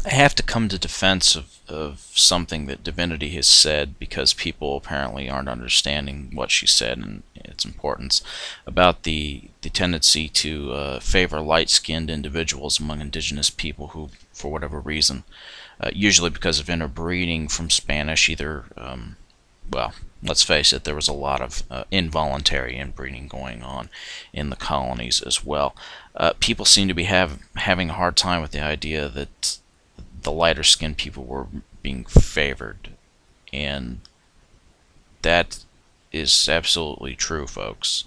I have to come to defense of something that Divinity has said, because people apparently aren't understanding what she said and its importance about the tendency to favor light-skinned individuals among indigenous people who, for whatever reason, usually because of interbreeding from Spanish, either, well, let's face it, there was a lot of involuntary inbreeding going on in the colonies as well. People seem to be having a hard time with the idea that the lighter skinned people were being favored, and that is absolutely true, folks.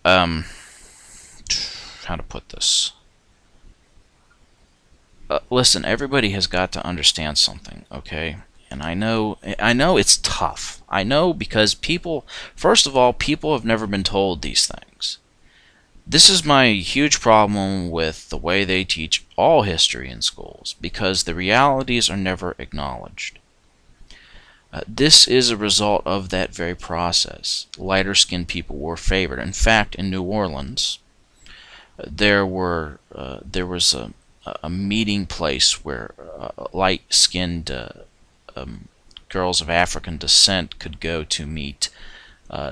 Um, how to put this? Listen, everybody has got to understand something, okay? And I know it's tough. I know, because people, first of all, people have never been told these things. This is my huge problem with the way they teach all history in schools, because the realities are never acknowledged. This is a result of that very process. Lighter skinned people were favored. In fact, in New Orleans, there was a meeting place where light-skinned girls of African descent could go to meet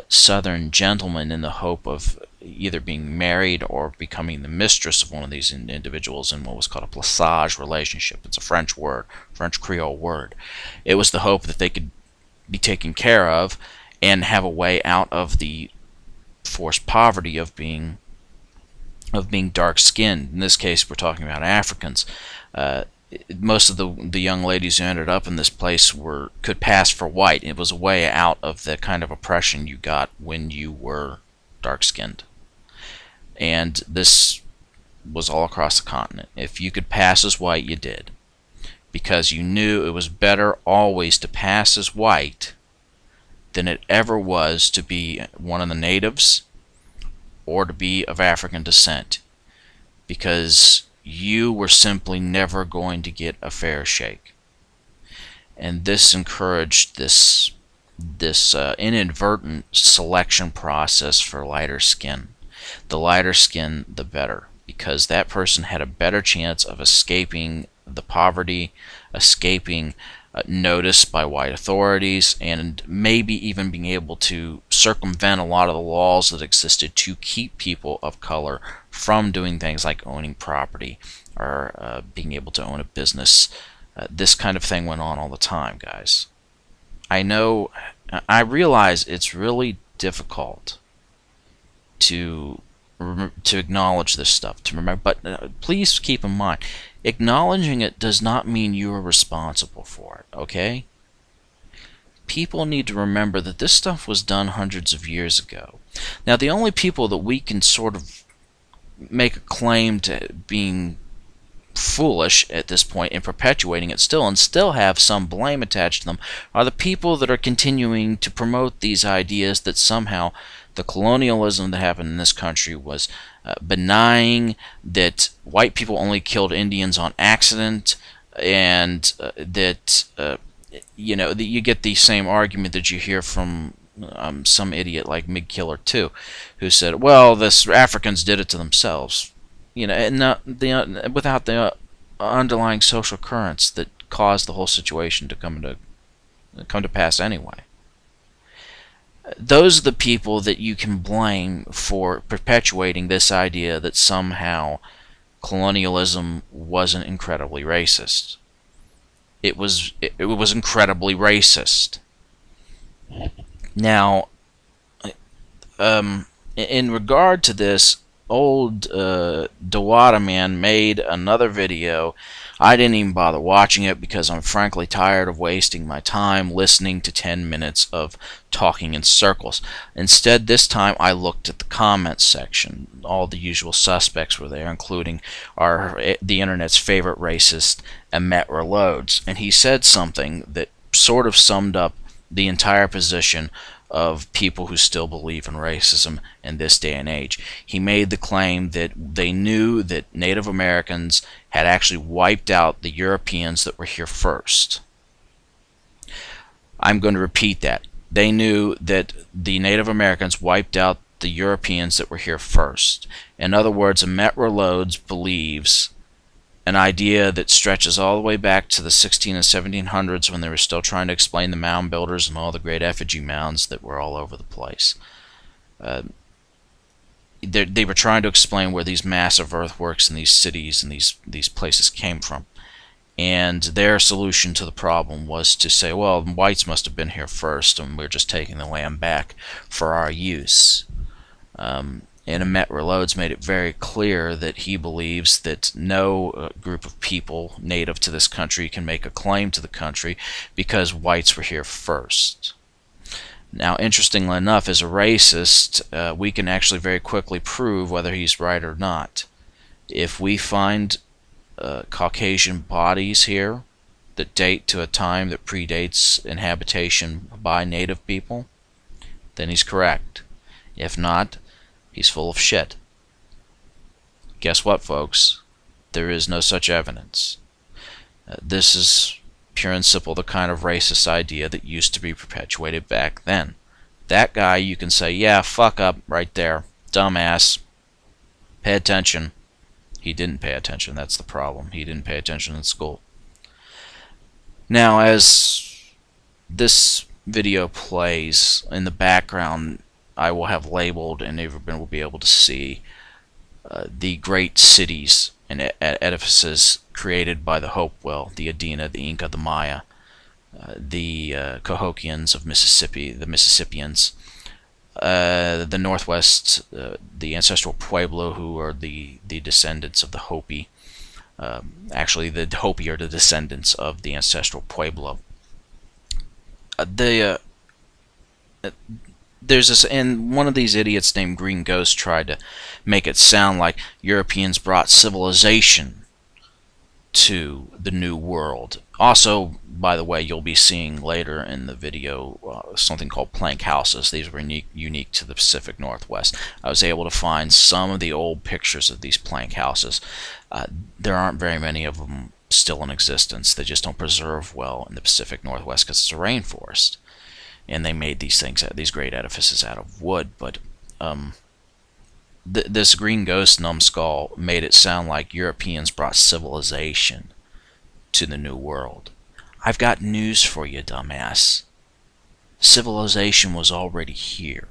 Southern gentlemen in the hope of either being married or becoming the mistress of one of these individuals in what was called a plaçage relationship. It's a French word, French Creole word. It was the hope that they could be taken care of and have a way out of the forced poverty of being dark-skinned. In this case, we're talking about Africans. Most of the young ladies who ended up in this place could pass for white. It was a way out of the kind of oppression you got when you were dark-skinned. And this was all across the continent. If you could pass as white, you did, because you knew it was better always to pass as white than it ever was to be one of the natives or to be of African descent, because you were simply never going to get a fair shake. And this encouraged this inadvertent selection process for lighter skin. The lighter skin, the better, because that person had a better chance of escaping the poverty, escaping notice by white authorities, and maybe even being able to circumvent a lot of the laws that existed to keep people of color from doing things like owning property or being able to own a business. This kind of thing went on all the time, guys. I realize it's really difficult to acknowledge this stuff, to remember, but please keep in mind, acknowledging it does not mean you are responsible for it, okay? People need to remember that this stuff was done hundreds of years ago. Now, the only people that we can sort of make a claim to being foolish at this point in perpetuating it still, and still have some blame attached to them, are the people that are continuing to promote these ideas that somehow the colonialism that happened in this country was benign, that white people only killed Indians on accident, and that you get the same argument that you hear from some idiot like Mig Killer 2, who said, well, the Africans did it to themselves, and without the underlying social currents that caused the whole situation to come to pass anyway. Those are the people that you can blame for perpetuating this idea that somehow colonialism wasn't incredibly racist. It was incredibly racist. Now, in regard to this, old Dawada man made another video. I didn't even bother watching it because I'm frankly tired of wasting my time listening to 10 minutes of talking in circles. Instead, this time I looked at the comments section. All the usual suspects were there, including the internet's favorite racist, Emmet Reloads. And he said something that sort of summed up the entire position of people who still believe in racism in this day and age. He made the claim that they knew that Native Americans had actually wiped out the Europeans that were here first. I'm going to repeat that. They knew that the Native Americans wiped out the Europeans that were here first. In other words, Emmet Reloads believes, an idea that stretches all the way back to the 16 and 1700s when they were still trying to explain the mound builders and all the great effigy mounds that were all over the place. They were trying to explain where these massive earthworks and these cities and these places came from. And their solution to the problem was to say, well, whites must have been here first, and we're just taking the land back for our use. And Amet Relodes made it very clear that he believes that no group of people native to this country can make a claim to the country because whites were here first. Now, interestingly enough, as a racist, we can actually very quickly prove whether he's right or not. If we find Caucasian bodies here that date to a time that predates inhabitation by native people, then he's correct. If not, he's full of shit. Guess what, folks? There is no such evidence. This is pure and simple the kind of racist idea that used to be perpetuated back then. That guy, you can say, yeah, fuck up right there. Dumbass. Pay attention. He didn't pay attention. That's the problem. He didn't pay attention in school. Now, as this video plays, in the background, I will have labeled, and everyone will be able to see the great cities and edifices created by the Hopewell, the Adena, the Inca, the Maya, the Cahokians of Mississippi, the Mississippians, the Northwest, the ancestral Pueblo, who are the descendants of the Hopi. Actually, the Hopi are the descendants of the ancestral Pueblo. There's this, and one of these idiots named Green Ghost tried to make it sound like Europeans brought civilization to the New World. Also, by the way, you'll be seeing later in the video something called plank houses. These were unique to the Pacific Northwest. I was able to find some of the old pictures of these plank houses. There aren't very many of them still in existence. They just don't preserve well in the Pacific Northwest because it's a rainforest. And they made these things, these great edifices, out of wood. But this Green Ghost numbskull made it sound like Europeans brought civilization to the New World. I've got news for you, dumbass. Civilization was already here.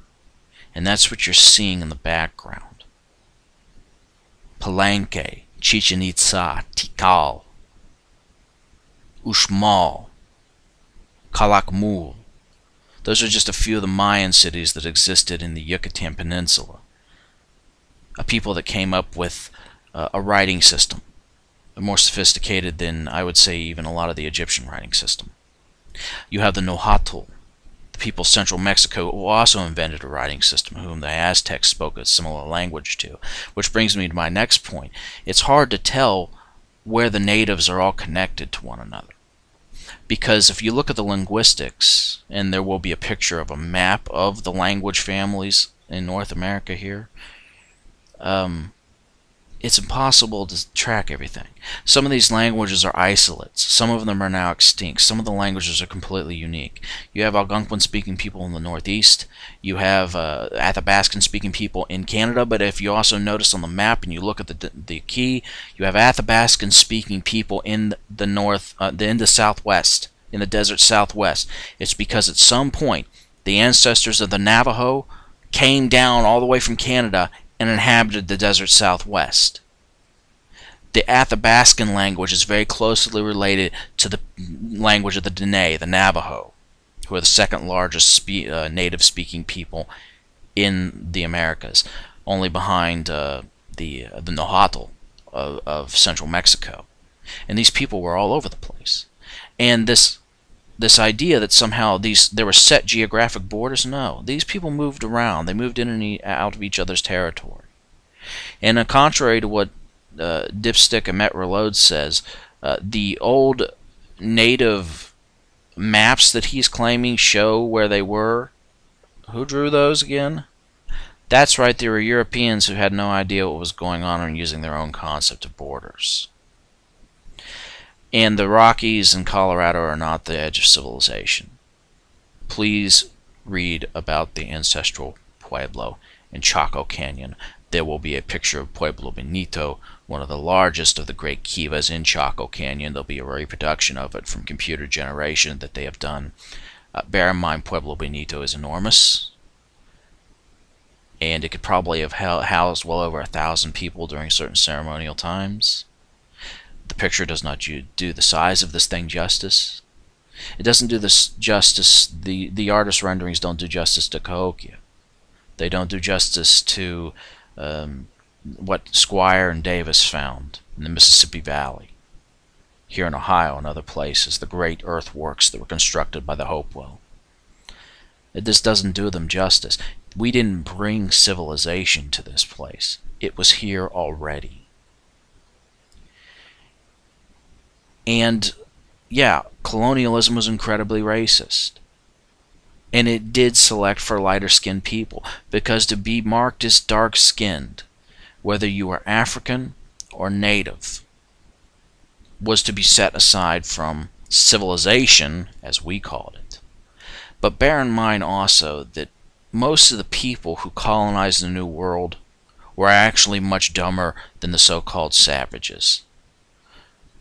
And that's what you're seeing in the background. Palenque, Chichen Itza, Tikal, Uxmal, Calakmul. Those are just a few of the Mayan cities that existed in the Yucatan Peninsula. A people that came up with a writing system, more sophisticated than, I would say, even a lot of the Egyptian writing system. You have the Nahuatl, the people of central Mexico, who also invented a writing system, whom the Aztecs spoke a similar language to. Which brings me to my next point. It's hard to tell where the natives are all connected to one another. Because if you look at the linguistics, and there will be a picture of a map of the language families in North America here, it's impossible to track everything. Some of these languages are isolates. Some of them are now extinct. Some of the languages are completely unique. You have Algonquin-speaking people in the Northeast. You have Athabascan-speaking people in Canada. But if you also notice on the map and you look at the key, you have Athabascan-speaking people in the the Southwest, in the desert Southwest. It's because at some point the ancestors of the Navajo came down all the way from Canada and inhabited the desert Southwest. The Athabascan language is very closely related to the language of the Dene, the Navajo, who are the second largest native-speaking people in the Americas, only behind the Nahuatl of central Mexico. And these people were all over the place. And this idea that somehow there were set geographic borders, no. These people moved around. They moved in and out of each other's territory. And contrary to what Dipstick Amet Reload says, the old native maps that he's claiming show where they were. Who drew those again? That's right, there were Europeans who had no idea what was going on and using their own concept of borders. And the Rockies and Colorado are not the edge of civilization. Please read about the ancestral Pueblo in Chaco Canyon. There will be a picture of Pueblo Bonito, one of the largest of the great kivas in Chaco Canyon. There'll be a reproduction of it from computer generation that they have done. Bear in mind, Pueblo Bonito is enormous, and it could probably have housed well over 1,000 people during certain ceremonial times. The picture does not do the size of this thing justice. It doesn't do this justice. The artist renderings don't do justice to Cahokia. They don't do justice to what Squire and Davis found in the Mississippi Valley, here in Ohio and other places, the great earthworks that were constructed by the Hopewell. This doesn't do them justice. We didn't bring civilization to this place. It was here already. And yeah, colonialism was incredibly racist. And it did select for lighter-skinned people, because to be marked as dark-skinned, whether you were African or Native, was to be set aside from civilization, as we called it. But bear in mind also that most of the people who colonized the New World were actually much dumber than the so-called savages.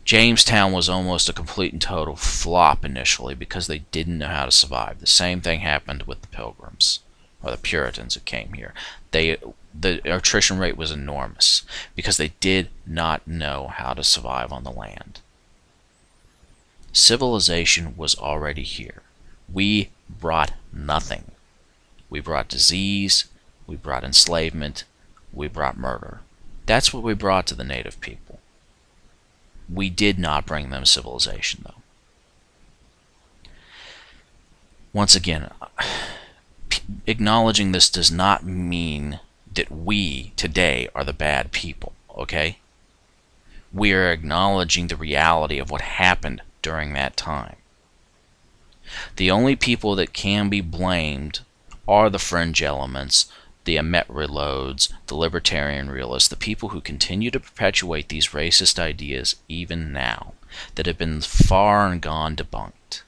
Jamestown was almost a complete and total flop initially because they didn't know how to survive. The same thing happened with the Pilgrims, or the Puritans that came here. The attrition rate was enormous because they did not know how to survive on the land. Civilization was already here. We brought nothing. We brought disease, we brought enslavement, we brought murder. That's what we brought to the native people. We did not bring them civilization, though. Once again, acknowledging this does not mean that we, today, are the bad people, okay? We are acknowledging the reality of what happened during that time. The only people that can be blamed are the fringe elements, the Emet reloads, the libertarian realists, the people who continue to perpetuate these racist ideas even now, that have been far and gone debunked.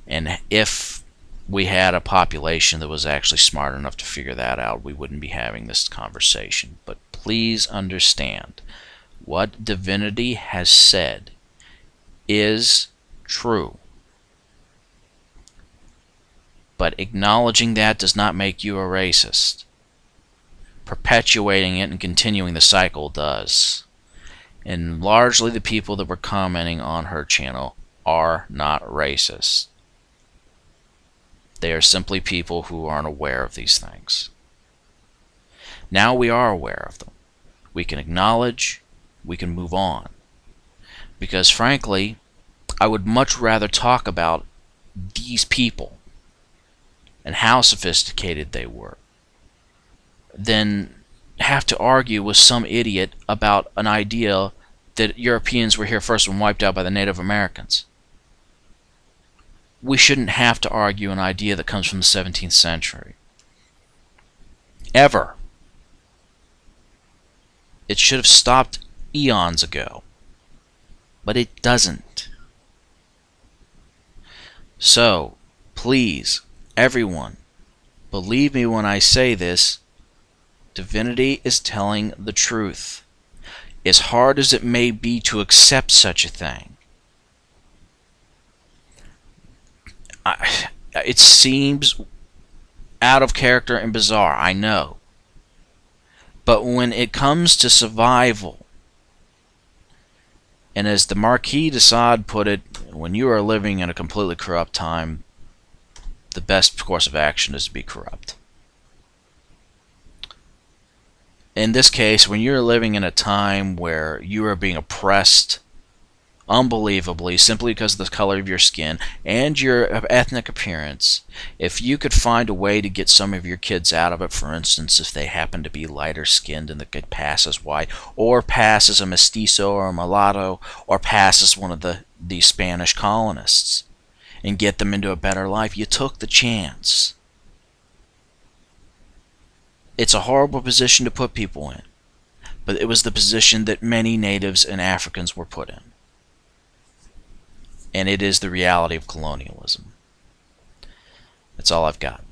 And if we had a population that was actually smart enough to figure that out, we wouldn't be having this conversation. But please understand, what divinity has said is true. But acknowledging that does not make you a racist. Perpetuating it and continuing the cycle does. And largely the people that were commenting on her channel are not racist. They are simply people who aren't aware of these things. Now we are aware of them. We can acknowledge, we can move on. Because frankly, I would much rather talk about these people and how sophisticated they were than have to argue with some idiot about an idea that Europeans were here first and wiped out by the Native Americans. We shouldn't have to argue an idea that comes from the 17th century. Ever. It should have stopped eons ago. But it doesn't. So, please, everyone, believe me when I say this, divinity is telling the truth. As hard as it may be to accept such a thing, it seems out of character and bizarre, I know. But when it comes to survival, and as the Marquis de Sade put it, when you are living in a completely corrupt time, the best course of action is to be corrupt. In this case, when you're living in a time where you are being oppressed unbelievably simply because of the color of your skin and your ethnic appearance, if you could find a way to get some of your kids out of it, for instance, if they happen to be lighter skinned and they could pass as white, or pass as a mestizo or a mulatto, or pass as one of the Spanish colonists, and get them into a better life, you took the chance. It's a horrible position to put people in, but it was the position that many natives and Africans were put in. And it is the reality of colonialism. That's all I've got.